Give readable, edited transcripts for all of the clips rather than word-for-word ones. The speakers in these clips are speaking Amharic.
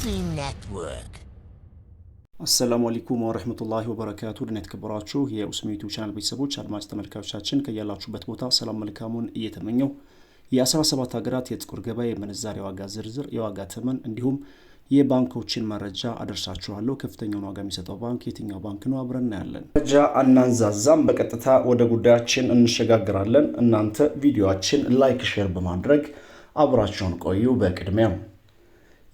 Muslim Network. አሰላሙ አለይኩም ወራህመቱላሂ ወበረካቱ ድና የተከበራችሁ የኡስሚ ዩቲዩብ ቻናል ቤተሰቦች አድማጭ ተመልካቾቻችን ከያላችሁበት ቦታ ሰላም መልካሙን እየተመኘው የ17 ሀገራት የጥቁር ገበያ የምንዛሬ ዋጋ ዝርዝር የዋጋ ተመን እንዲሁም የባንኮችን መረጃ አደርሳችኋለሁ። ከፍተኛውን ዋጋ የሚሰጠው ባንክ የትኛው ባንክ ነው? አብረን እናያለን። መረጃ አናንዛዛም፣ በቀጥታ ወደ ጉዳያችን እንሸጋግራለን። እናንተ ቪዲዮአችን ላይክ፣ ሼር በማድረግ አብራችሁን ቆዩ። በቅድሚያ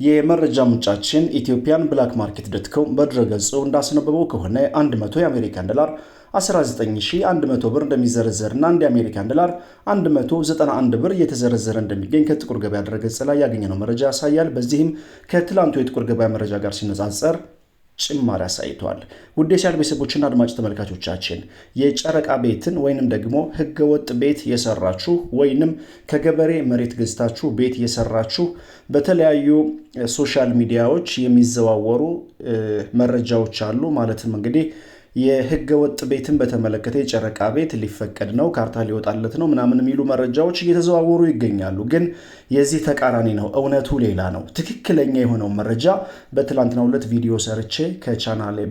የመረጃ ምንጫችን ኢትዮጵያን ብላክ ማርኬት ዶትኮም በድረገጹ እንዳስነበበው ከሆነ 100 የአሜሪካን ዶላር 19100 ብር እንደሚዘረዘርና አንድ የአሜሪካን ዶላር 191 ብር እየተዘረዘረ እንደሚገኝ ከጥቁር ገበያ ድረገጽ ላይ ያገኘነው መረጃ ያሳያል። በዚህም ከትላንቱ የጥቁር ገበያ መረጃ ጋር ሲነጻጸር ጭማሪ አሳይቷል። ውድ የቻናል ቤተሰቦችና አድማጭ ተመልካቾቻችን የጨረቃ ቤትን ወይንም ደግሞ ህገወጥ ቤት የሰራችሁ ወይንም ከገበሬ መሬት ገዝታችሁ ቤት የሰራችሁ በተለያዩ ሶሻል ሚዲያዎች የሚዘዋወሩ መረጃዎች አሉ። ማለትም እንግዲህ የህገወጥ ቤትን በተመለከተ የጨረቃ ቤት ሊፈቀድ ነው፣ ካርታ ሊወጣለት ነው ምናምን የሚሉ መረጃዎች እየተዘዋወሩ ይገኛሉ። ግን የዚህ ተቃራኒ ነው፣ እውነቱ ሌላ ነው። ትክክለኛ የሆነው መረጃ በትላንትናው ዕለት ቪዲዮ ሰርቼ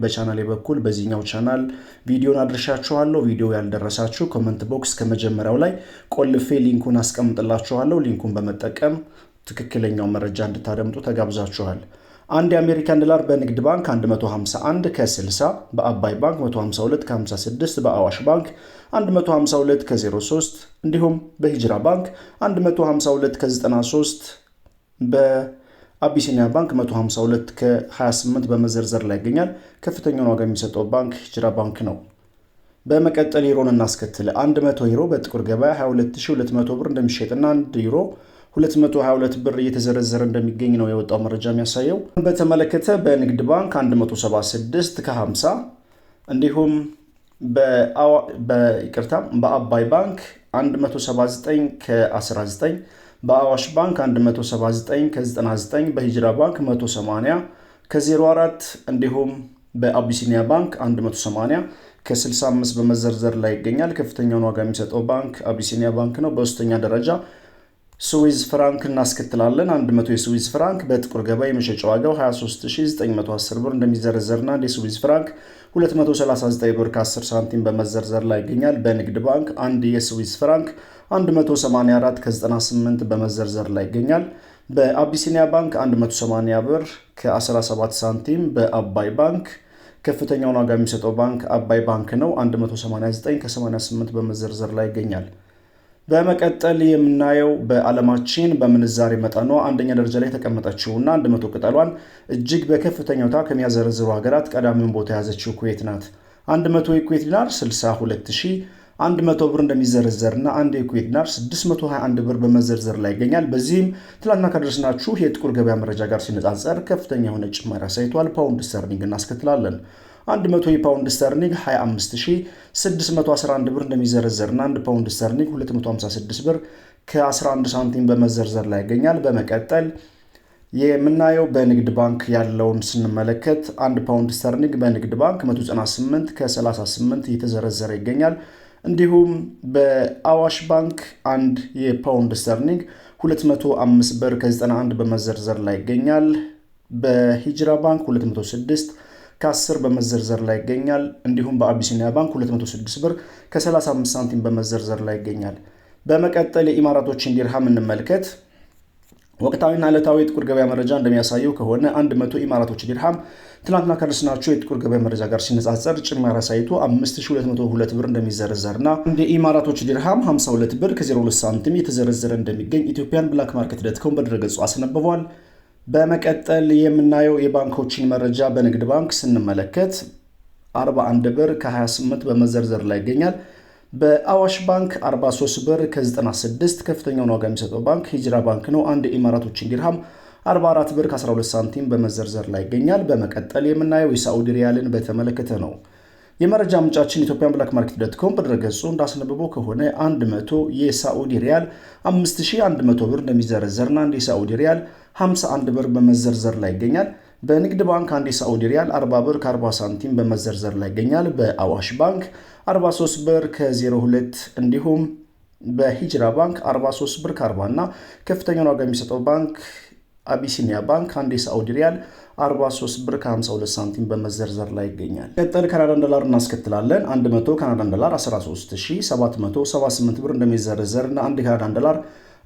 በቻናሌ በኩል በዚህኛው ቻናል ቪዲዮን አድርሻችኋለሁ። ቪዲዮ ያልደረሳችሁ ኮመንት ቦክስ ከመጀመሪያው ላይ ቆልፌ ሊንኩን አስቀምጥላችኋለሁ። ሊንኩን በመጠቀም ትክክለኛው መረጃ እንድታደምጡ ተጋብዛችኋል። አንድ የአሜሪካን ዶላር በንግድ ባንክ 151 ከ60፣ በአባይ ባንክ 152 ከ56፣ በአዋሽ ባንክ 152 ከ03 እንዲሁም በሂጅራ ባንክ 152 ከ93 በአቢሲኒያ ባንክ 152 ከ28 በመዘርዘር ላይ ይገኛል። ከፍተኛውን ዋጋ የሚሰጠው ባንክ ሂጅራ ባንክ ነው። በመቀጠል ዩሮን እናስከትል። 100 ዩሮ በጥቁር ገበያ 22200 ብር እንደሚሸጥና 1 ዩሮ 222 ብር እየተዘረዘረ እንደሚገኝ ነው የወጣው መረጃ የሚያሳየው። በተመለከተ በንግድ ባንክ 176 ከ50 እንዲሁም በአባይ ባንክ 179 ከ19 በአዋሽ ባንክ 179 ከ99 በሂጅራ ባንክ 180 ከ04 እንዲሁም በአቢሲኒያ ባንክ 180 ከ65 በመዘርዘር ላይ ይገኛል። ከፍተኛውን ዋጋ የሚሰጠው ባንክ አቢሲኒያ ባንክ ነው። በሶስተኛ ደረጃ ስዊዝ ፍራንክ እናስከትላለን። 100 የስዊዝ ፍራንክ በጥቁር ገበያ የመሸጫ ዋጋው 23910 ብር እንደሚዘረዘርና አንድ የስዊዝ ፍራንክ 239 ብር ከ10 ሳንቲም በመዘርዘር ላይ ይገኛል። በንግድ ባንክ አንድ የስዊዝ ፍራንክ 184 ከ98 በመዘርዘር ላይ ይገኛል። በአቢሲኒያ ባንክ 180 ብር ከ17 ሳንቲም በአባይ ባንክ ከፍተኛውን ዋጋ የሚሰጠው ባንክ አባይ ባንክ ነው። 189 ከ88 በመዘርዘር ላይ ይገኛል። በመቀጠል የምናየው በዓለማችን በምንዛሬ መጠኗ አንደኛ ደረጃ ላይ ተቀመጠችውና 100 ቅጠሏን እጅግ በከፍተኛ ሁኔታ ከሚያዘረዝሩ ሀገራት ቀዳሚውን ቦታ የያዘችው ኩዌት ናት። 100 የኩዌት ዲናር 62100 ብር እንደሚዘረዘርና አንድ የኩዌት ዲናር 621 ብር በመዘርዘር ላይ ይገኛል። በዚህም ትላንትና ከደረስናችሁ የጥቁር ገበያ መረጃ ጋር ሲነጻጸር ከፍተኛ የሆነ ጭማሪ አሳይቷል። ፓውንድ ስተርሊንግ እናስከትላለን። 100 የፓውንድ ስተርሊንግ 25611 ብር እንደሚዘረዘርና 1 ፓውንድ ስተርሊንግ 256 ብር ከ11 ሳንቲም በመዘርዘር ላይ ይገኛል። በመቀጠል የምናየው በንግድ ባንክ ያለውን ስንመለከት 1 ፓውንድ ስተርሊንግ በንግድ ባንክ 198 ከ38 እየተዘረዘረ ይገኛል። እንዲሁም በአዋሽ ባንክ 1 የፓውንድ ስተርሊንግ 205 ብር ከ91 በመዘርዘር ላይ ይገኛል። በሂጅራ ባንክ 206 ከ10 በመዘርዘር ላይ ይገኛል። እንዲሁም በአቢሲኒያ ባንክ 206 ብር ከ35 ሳንቲም በመዘርዘር ላይ ይገኛል። በመቀጠል የኢማራቶችን ዲርሃም እንመልከት። ወቅታዊና ዕለታዊ የጥቁር ገበያ መረጃ እንደሚያሳየው ከሆነ 100 ኢማራቶች ዲርሃም ትናንትና ከደረስናቸው የጥቁር ገበያ መረጃ ጋር ሲነጻጸር ጭማሪ አሳይቶ 5202 ብር እንደሚዘረዘርና እንደ ኢማራቶች ዲርሃም 52 ብር ከ02 ሳንቲም የተዘረዘረ እንደሚገኝ ኢትዮጵያን ብላክ ማርኬት ዶትኮም በድረገጹ አስነብቧል። በመቀጠል የምናየው የባንኮችን መረጃ በንግድ ባንክ ስንመለከት 41 ብር ከ28 በመዘርዘር ላይ ይገኛል። በአዋሽ ባንክ 43 ብር ከ96 ከፍተኛውን ዋጋ የሚሰጠው ባንክ ሂጅራ ባንክ ነው። አንድ የኢማራቶችን ዲርሃም 44 ብር ከ12 ሳንቲም በመዘርዘር ላይ ይገኛል። በመቀጠል የምናየው የሳዑዲ ሪያልን በተመለከተ ነው። የመረጃ ምንጫችን ኢትዮጵያን ብላክ ማርኬት ዶትኮም በድረገጹ እንዳስነበበው ከሆነ 100 የሳዑዲ ሪያል 5100 ብር እንደሚዘረዘርና አንድ የሳዑዲ ሪያል 51 ብር በመዘርዘር ላይ ይገኛል። በንግድ ባንክ አንድ የሳዑዲ ሪያል 40 ብር ከ40 ሳንቲም በመዘርዘር ላይ ይገኛል። በአዋሽ ባንክ 43 ብር ከ02 እንዲሁም በሂጅራ ባንክ 43 ብር ከ40 እና ከፍተኛውን ዋጋ የሚሰጠው ባንክ አቢሲኒያ ባንክ አንድ የሳዑዲ ሪያል 43 ብር ከ52 ሳንቲም በመዘርዘር ላይ ይገኛል። ቀጥል ካናዳን ዶላር እናስከትላለን። 100 ካናዳን ዶላር 13778 ብር እንደሚዘረዘር እና 1 ካናዳን ዶላር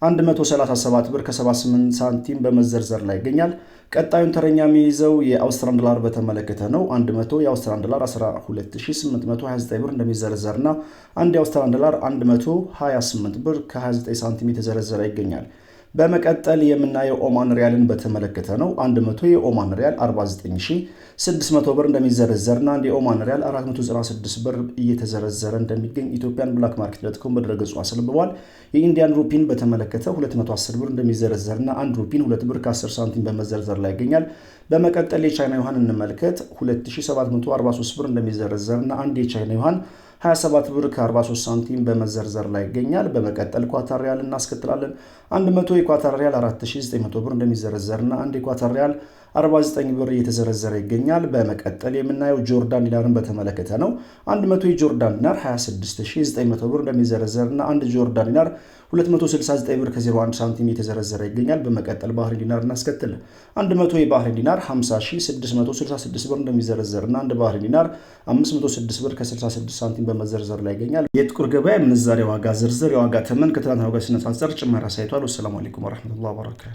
137 ብር ከ78 ሳንቲም በመዘርዘር ላይ ይገኛል። ቀጣዩን ተረኛ የሚይዘው የአውስትራሊያን ዶላር በተመለከተ ነው። 100 የአውስትራሊያን ዶላር 12829 ብር እንደሚዘረዘርና 1 የአውስትራሊያን ዶላር 128 ብር ከ29 ሳንቲም የተዘረዘረ ይገኛል። በመቀጠል የምናየው ኦማን ሪያልን በተመለከተ ነው። 100 የኦማን ሪያል 49600 ብር እንደሚዘረዘርና አንድ የኦማን ሪያል 496 ብር እየተዘረዘረ እንደሚገኝ ኢትዮጵያን ብላክ ማርኬት ዶትኮም በድረገጹ አስነብቧል። የኢንዲያን ሩፒን በተመለከተ 210 ብር እንደሚዘረዘርና 1 ሩፒን 2 ብር ከ10 ሳንቲም በመዘርዘር ላይ ይገኛል። በመቀጠል የቻይና ዩዋን እንመልከት። 2743 ብር እንደሚዘረዘርና አንድ የቻይና ዩዋን 27 ብር ከ43 ሳንቲም በመዘርዘር ላይ ይገኛል። በመቀጠል ኳታር ሪያል እናስከትላለን። 100 የኳታር ሪያል 4900 ብር እንደሚዘረዘርና 1 የኳታር ሪያል 49 ብር እየተዘረዘረ ይገኛል። በመቀጠል የምናየው ጆርዳን ዲናርን በተመለከተ ነው። 100 የጆርዳን ዲናር 26900 ብር እንደሚዘረዘርና 1 ጆርዳን ዲናር 269 ብር ከ01 ሳንቲም እየተዘረዘረ ይገኛል። በመቀጠል ባህሬን ዲናር እናስከትል። 100 የባህሬን ዲናር 50666 ብር እንደሚዘረዘርና 1 ባህሬን ዲናር 506 ብር ከ66 ሳንቲም በመዘርዘር ላይ ይገኛል። የጥቁር ገበያ የምንዛሬ ዋጋ ዝርዝር የዋጋ ተመን ከትናንት ዋጋ ሲነጻጸር ጭማሪ አሳይቷል። ወሰላሙ አለይኩም ወራህመቱላሂ ወበረካቱ።